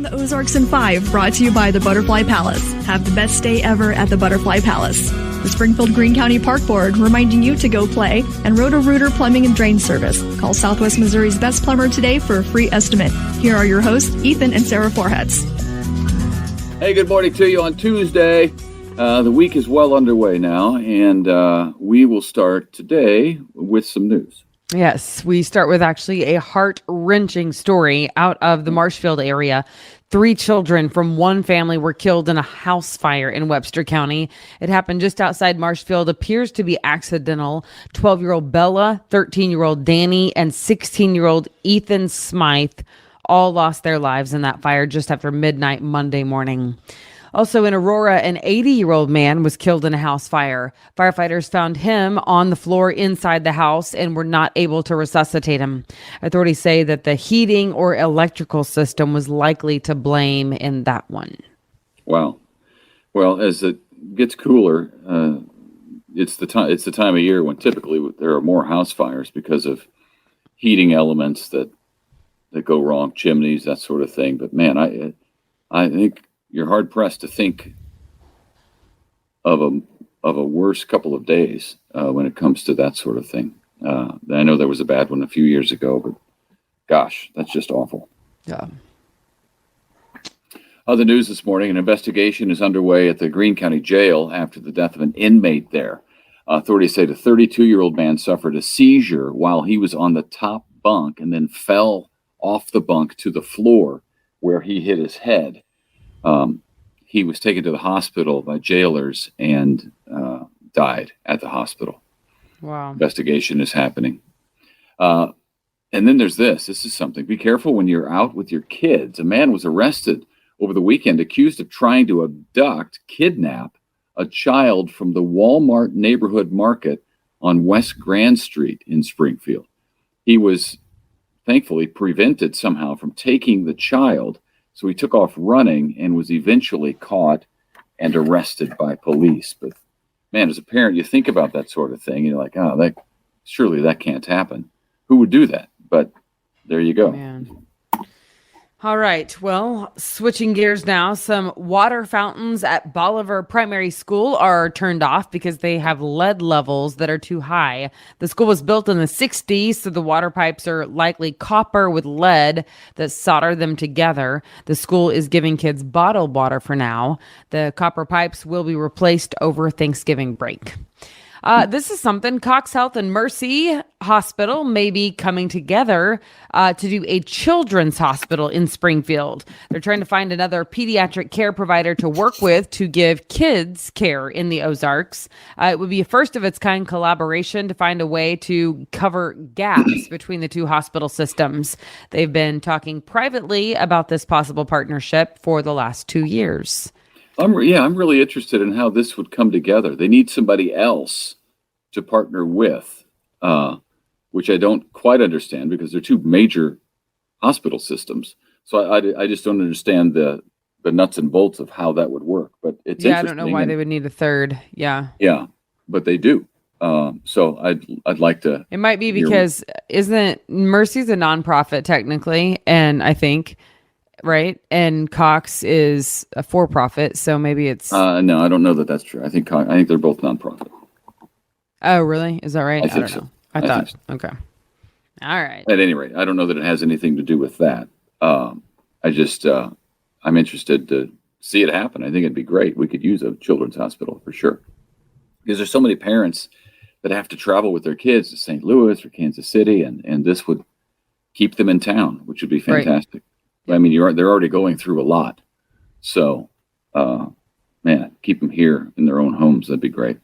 The Ozarks in 5, brought to you by the Butterfly Palace. Have the best day ever at the Butterfly Palace. The Springfield Greene County Park Board reminding you to go play, and Roto-Rooter Plumbing and Drain Service. Call Southwest Missouri's best plumber today for a free estimate. Here are your hosts, Ethan and Sarah Forhetz. Hey, good morning to you on Tuesday. The week is well underway now, and we will start today with some news. Yes, we start with actually a heart-wrenching story out of the Marshfield area. 3 children from one family were killed in a house fire in Webster County. It happened just outside Marshfield. Appears to be accidental. 12-year-old Bella, 13-year-old Danny, and 16-year-old Ethan Smythe all lost their lives in that fire just after midnight Monday morning. Also in Aurora, an 80-year-old man was killed in a house fire. Firefighters found him on the floor inside the house and were not able to resuscitate him. Authorities say that the heating or electrical system was likely to blame in that one. Wow. Well, as it gets cooler, it's the time of year when typically there are more house fires because of heating elements that go wrong, chimneys, that sort of thing. But man, I think you're hard pressed to think of a worse couple of days when it comes to that sort of thing. I know there was a bad one a few years ago, but gosh, that's just awful. Yeah. Other news this morning: an investigation is underway at the Greene County Jail after the death of an inmate there. Authorities say the 32-year-old man suffered a seizure while he was on the top bunk and then fell off the bunk to the floor where he hit his head. He was taken to the hospital by jailers and died at the hospital. Wow. Investigation is happening. And then there's this. This is something. Be careful when you're out with your kids. A man was arrested over the weekend accused of trying to kidnap a child from the Walmart neighborhood market on West Grand Street in Springfield. He was thankfully prevented somehow from taking the child. So he took off running and was eventually caught and arrested by police. But man, as a parent, you think about that sort of thing. You're like, surely that can't happen. Who would do that? But there you go. Man. All right. Well, switching gears now, some water fountains at Bolivar Primary School are turned off because they have lead levels that are too high. The school was built in the 60s, so the water pipes are likely copper with lead that solder them together. The school is giving kids bottled water for now. The copper pipes will be replaced over Thanksgiving break. This is something. Cox Health and Mercy Hospital may be coming together to do a children's hospital in Springfield. They're trying to find another pediatric care provider to work with to give kids care in the Ozarks. It would be a first of its kind collaboration to find a way to cover gaps between the two hospital systems. They've been talking privately about this possible partnership for the last 2 years. I'm really interested in how this would come together. They need somebody else to partner with, which I don't quite understand because they're two major hospital systems. So I just don't understand the nuts and bolts of how that would work. But it's interesting. I don't know why they would need a third. Yeah. Yeah, but they do. So I'd like to. It might be because isn't Mercy's a nonprofit technically, and I think. Right. And Cox is a for-profit. So maybe it's. No, I don't know that that's true. I think they're both nonprofit. Oh, really? Is that right? I think don't so. know. I thought. So. Okay. All right. At any rate, I don't know that it has anything to do with that. I'm interested to see it happen. I think it'd be great. We could use a children's hospital for sure. Because there's so many parents that have to travel with their kids to St. Louis or Kansas City. And this would keep them in town, which would be fantastic. Right. I mean, they're already going through a lot. So, keep them here in their own homes. That'd be great.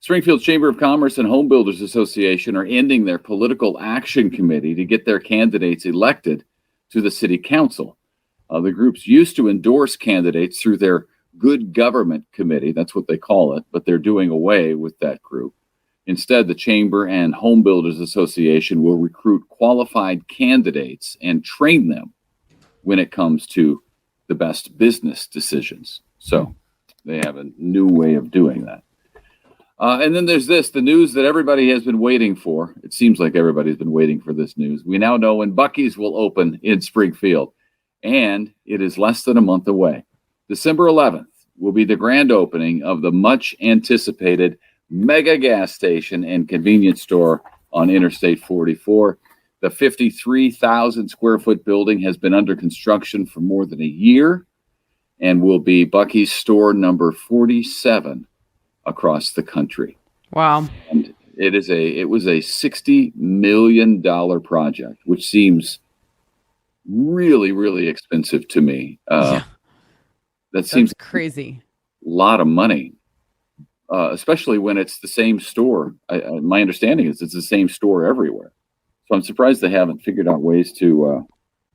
Springfield Chamber of Commerce and Home Builders Association are ending their political action committee to get their candidates elected to the city council. The groups used to endorse candidates through their good government committee. That's what they call it, but they're doing away with that group. Instead, the Chamber and Home Builders Association will recruit qualified candidates and train them when it comes to the best business decisions. So they have a new way of doing that. And then there's the news that everybody has been waiting for. It seems like everybody's been waiting for this news. We now know when Buc-ee's will open in Springfield. and it is less than a month away. December 11th will be the grand opening of the much anticipated mega gas station and convenience store on Interstate 44. The 53,000 square foot building has been under construction for more than a year and will be Buc-ee's store number 47 across the country. Wow. And it was a $60 million project, which seems really, really expensive to me. That seems crazy. A lot of money, especially when it's the same store. My understanding is it's the same store everywhere. So I'm surprised they haven't figured out ways to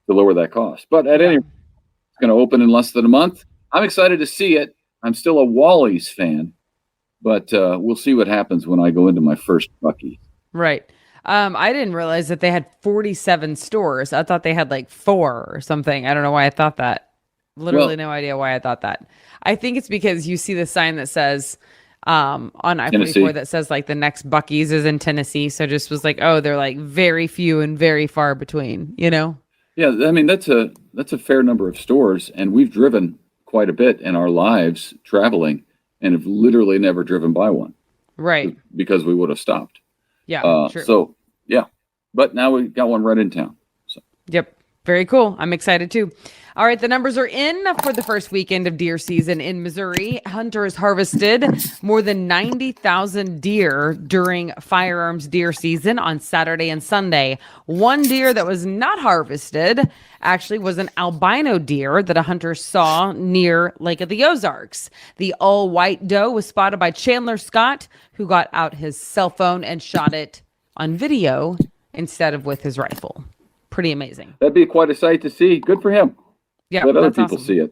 lower that cost. But at any rate, it's going to open in less than a month. I'm excited to see it. I'm still a Wally's fan, but we'll see what happens when I go into my first Buc-ee. Right. I didn't realize that they had 47 stores. I thought they had like 4 or something. I don't know why I thought that. Literally no idea why I thought that. I think it's because you see the sign that says on I-44 that says like the next Buc-ee's is in Tennessee. So just was like, oh, they're like very few and very far between, you know? Yeah, I mean, that's a fair number of stores, and we've driven quite a bit in our lives traveling and have literally never driven by one. Right. Because we would have stopped. Yeah, sure. So, yeah. But now we got one right in town. So. Yep. Very cool. I'm excited too. All right. The numbers are in for the first weekend of deer season in Missouri. Hunters harvested more than 90,000 deer during firearms deer season on Saturday and Sunday. One deer that was not harvested actually was an albino deer that a hunter saw near Lake of the Ozarks. The all-white doe was spotted by Chandler Scott, who got out his cell phone and shot it on video instead of with his rifle. Pretty amazing. That'd be quite a sight to see. Good for him. Yeah, let other people see it.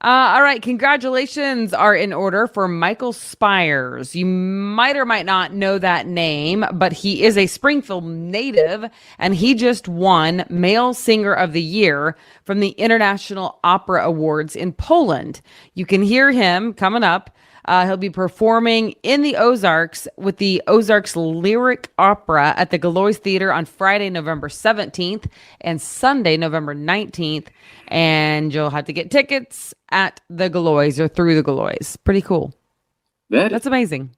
All right. Congratulations are in order for Michael Spires. You might or might not know that name, but he is a Springfield native, and he just won Male Singer of the Year from the International Opera Awards in Poland. You can hear him coming up. He'll be performing in the Ozarks with the Ozarks Lyric Opera at the Galois Theater on Friday, November 17th and Sunday, November 19th. And you'll have to get tickets at the Galois or through the Galois. Pretty cool. That's amazing.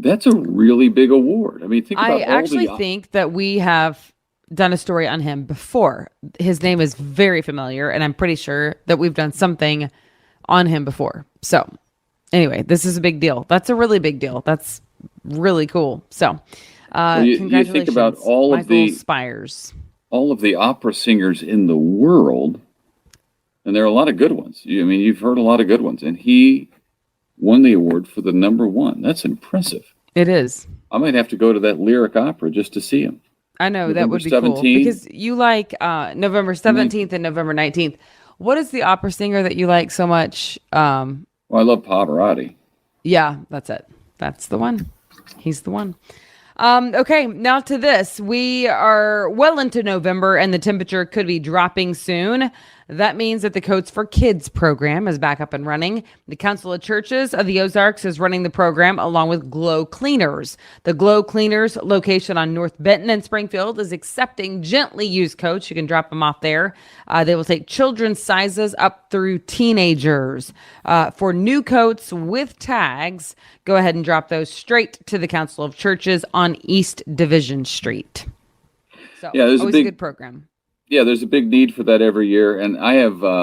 That's a really big award. I mean, think about I think that we have done a story on him before. His name is very familiar, and I'm pretty sure that we've done something on him before. So anyway, this is a big deal. That's a really big deal. That's really cool. So, congratulations, you think about Michael Spires. All of the opera singers in the world, and there are a lot of good ones. You've heard a lot of good ones, and he won the award for the number one. That's impressive. It is. I might have to go to that Lyric Opera just to see him. I know, that would be cool because you like November 17th and November 19th. What is the opera singer that you like so much? Well, I love Pavarotti. Yeah, that's it. That's the one. He's the one. Okay, now to this. We are well into November and the temperature could be dropping soon. That means that the Coats for Kids program is back up and running. The Council of Churches of the Ozarks is running the program along with Glow Cleaners. The Glow Cleaners location on North Benton and Springfield is accepting gently used coats. You can drop them off there. They will take children's sizes up through teenagers. For new coats with tags, go ahead and drop those straight to the Council of Churches on East Division Street. So, yeah, there's always a good program. Yeah, there's a big need for that every year, and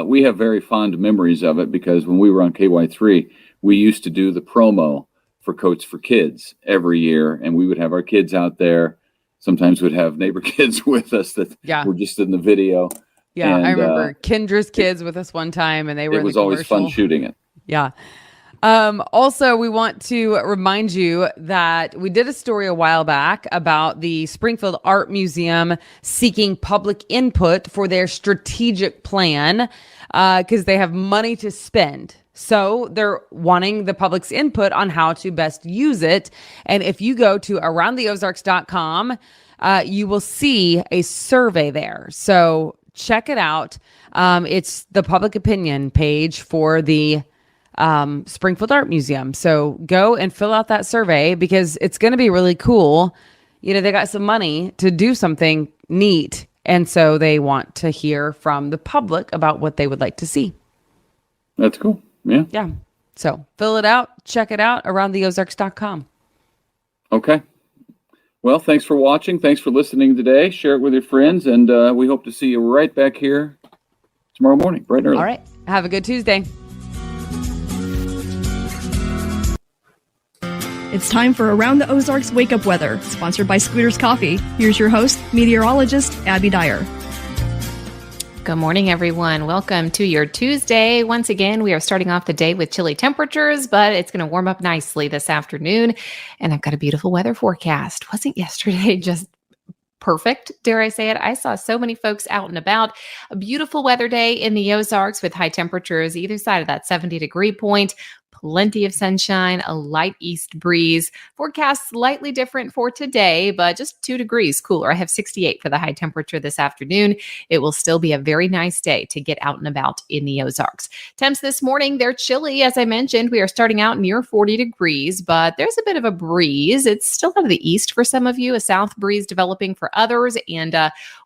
we have very fond memories of it because when we were on KY3, we used to do the promo for Coats for Kids every year, and we would have our kids out there. Sometimes we'd have neighbor kids with us that were just in the video. Yeah, and I remember Kendra's kids with us one time, and they were. It was always fun shooting it. Yeah. Also, we want to remind you that we did a story a while back about the Springfield Art Museum seeking public input for their strategic plan because they have money to spend. So they're wanting the public's input on how to best use it. And if you go to aroundtheozarks.com, you will see a survey there. So check it out. It's the public opinion page for the Springfield Art Museum. So go and fill out that survey because it's going to be really cool. You know, they got some money to do something neat And so they want to hear from the public about what they would like to see. That's cool. Yeah. Yeah. So fill it out, check it out, aroundtheozarks.com. Okay. Well, thanks for watching. Thanks for listening today. Share it with your friends, and we hope to see you right back here tomorrow morning, bright and early. All right. Have a good Tuesday. It's time for Around the Ozarks Wake Up Weather, sponsored by Scooters Coffee. Here's your host, meteorologist Abby Dyer. Good morning, everyone. Welcome to your Tuesday. Once again, we are starting off the day with chilly temperatures, but it's going to warm up nicely this afternoon. And I've got a beautiful weather forecast. Wasn't yesterday just perfect, dare I say it? I saw so many folks out and about. A beautiful weather day in the Ozarks with high temperatures either side of that 70-degree point. Plenty of sunshine, a light east breeze. Forecast slightly different for today, but just 2 degrees cooler. I have 68 for the high temperature this afternoon. It will still be a very nice day to get out and about in the Ozarks. Temps this morning, they're chilly. As I mentioned, we are starting out near 40 degrees, but there's a bit of a breeze. It's still out of the east for some of you, a south breeze developing for others, and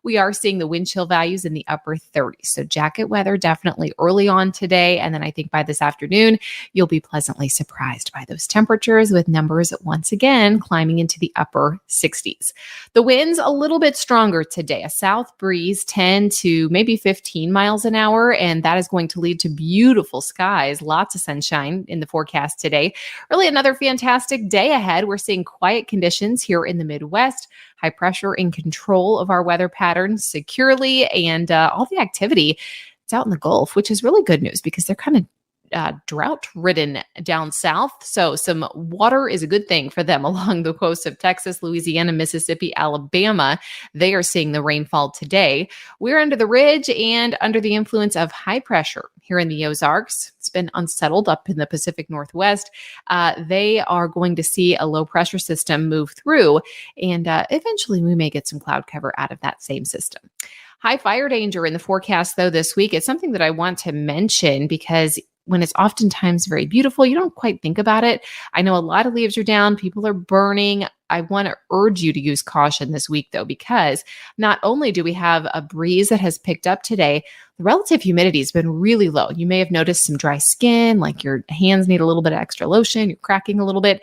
we are seeing the wind chill values in the upper 30s. So jacket weather definitely early on today, and then I think by this afternoon, you'll be pleasantly surprised by those temperatures with numbers once again climbing into the upper 60s. The winds a little bit stronger today, a south breeze 10 to maybe 15 miles an hour, and that is going to lead to beautiful skies, lots of sunshine in the forecast today. Really another fantastic day ahead. We're seeing quiet conditions here in the Midwest, high pressure in control of our weather patterns securely, and all the activity it's out in the Gulf, which is really good news because they're kind of drought-ridden down south. So some water is a good thing for them along the coast of Texas, Louisiana, Mississippi, Alabama. They are seeing the rainfall today. We're under the ridge and under the influence of high pressure here in the Ozarks. It's been unsettled up in the Pacific Northwest. They are going to see a low pressure system move through, and eventually we may get some cloud cover out of that same system. High fire danger in the forecast, though, this week. It's something that I want to mention because when it's oftentimes very beautiful, you don't quite think about it. I know a lot of leaves are down, people are burning. I want to urge you to use caution this week, though, because not only do we have a breeze that has picked up today, the relative humidity has been really low. You may have noticed some dry skin, like your hands need a little bit of extra lotion, you're cracking a little bit.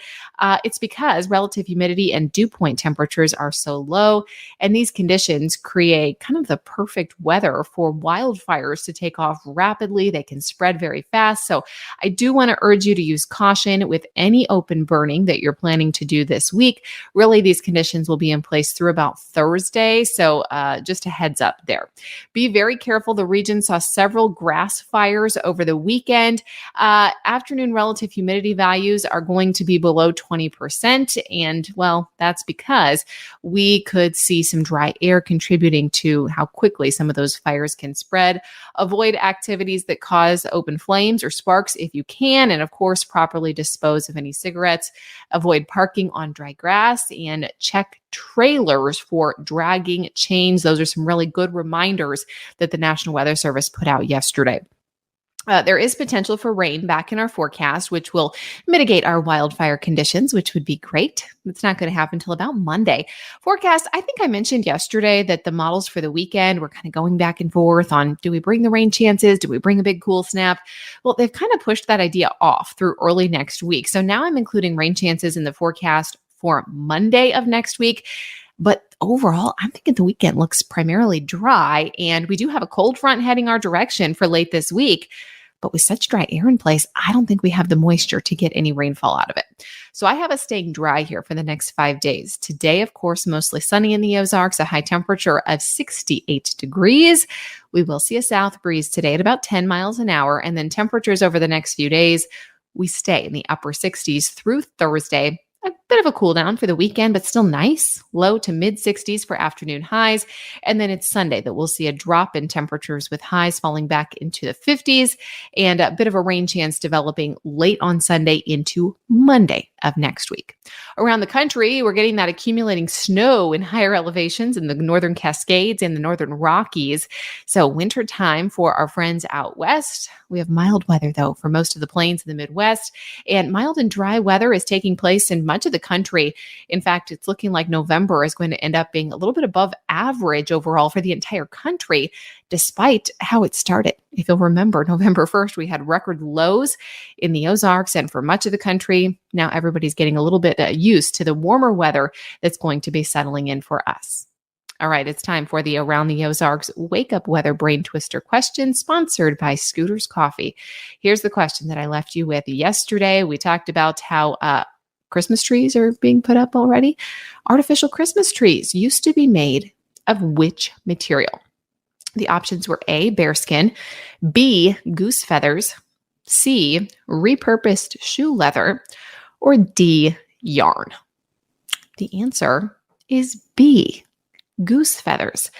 It's because relative humidity and dew point temperatures are so low, and these conditions create kind of the perfect weather for wildfires to take off rapidly. They can spread very fast. So I do want to urge you to use caution with any open burning that you're planning to do this week. Really, these conditions will be in place through about Thursday. So just a heads up there. Be very careful. The region saw several grass fires over the weekend. Afternoon relative humidity values are going to be below 20%. And well, that's because we could see some dry air contributing to how quickly some of those fires can spread. Avoid activities that cause open flames or sparks if you can. And of course, properly dispose of any cigarettes. Avoid parking on dry grass and check trailers for dragging chains. Those are some really good reminders that the National Weather Service put out yesterday. There is potential for rain back in our forecast, which will mitigate our wildfire conditions, which would be great. It's not going to happen until about Monday. Forecast, I think I mentioned yesterday that the models for the weekend were kind of going back and forth on, do we bring the rain chances? Do we bring a big cool snap? Well, they've kind of pushed that idea off through early next week. So now I'm including rain chances in the forecast for Monday of next week. But overall, I'm thinking the weekend looks primarily dry, and we do have a cold front heading our direction for late this week. But with such dry air in place, I don't think we have the moisture to get any rainfall out of it. So I have us staying dry here for the next 5 days. Today, of course, mostly sunny in the Ozarks, a high temperature of 68 degrees. We will see a south breeze today at about 10 miles an hour, and then temperatures over the next few days, we stay in the upper 60s through Thursday. A bit of a cool down for the weekend, but still nice, low to mid 60s for afternoon highs. And then it's Sunday that we'll see a drop in temperatures with highs falling back into the 50s and a bit of a rain chance developing late on Sunday into Monday of next week. Around the country, we're getting that accumulating snow in higher elevations in the northern Cascades and the northern Rockies. So winter time for our friends out west. We have mild weather, though, for most of the plains in the Midwest, and mild and dry weather is taking place in much of the the country. In fact, it's looking like November is going to end up being a little bit above average overall for the entire country, despite how it started. If you'll remember, November 1st, we had record lows in the Ozarks and for much of the country. Now everybody's getting a little bit used to the warmer weather that's going to be settling in for us. All right, it's time for the Around the Ozarks Wake Up Weather Brain Twister question, sponsored by Scooters Coffee. Here's the question that I left you with yesterday. We talked about how Christmas trees are being put up already. Artificial Christmas trees used to be made of which material? The options were A, bearskin, B, goose feathers, C, repurposed shoe leather, or D, yarn. The answer is B, goose feathers.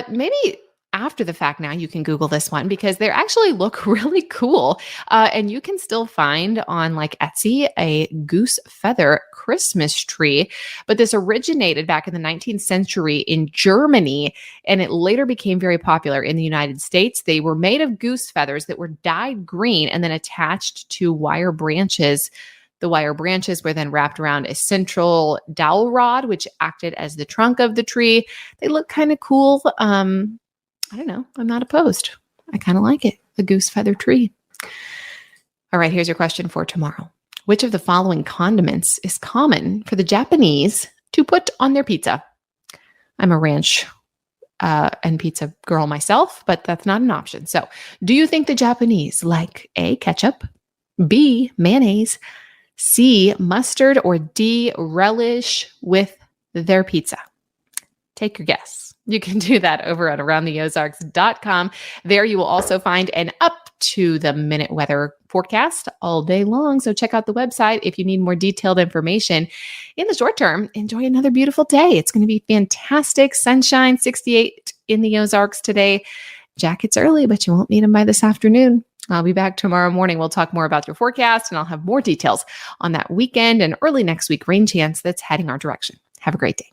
Maybe after the fact now you can Google this one because they actually look really cool. And you can still find on like Etsy a goose feather Christmas tree. But this originated back in the 19th century in Germany, and it later became very popular in the United States. They were made of goose feathers that were dyed green and then attached to wire branches. The wire branches were then wrapped around a central dowel rod, which acted as the trunk of the tree. They look kind of cool. I don't know. I'm not opposed. I kind of like it. The goose feather tree. All right, here's your question for tomorrow. Which of the following condiments is common for the Japanese to put on their pizza? I'm a ranch and pizza girl myself, but that's not an option. So do you think the Japanese like A, ketchup, B, mayonnaise, C, mustard, or D, relish with their pizza? Take your guess. You can do that over at aroundtheozarks.com. There you will also find an up-to-the-minute weather forecast all day long. So check out the website if you need more detailed information. In the short term, enjoy another beautiful day. It's going to be fantastic. Sunshine, 68 in the Ozarks today. Jackets early, but you won't need them by this afternoon. I'll be back tomorrow morning. We'll talk more about your forecast, and I'll have more details on that weekend and early next week rain chance that's heading our direction. Have a great day.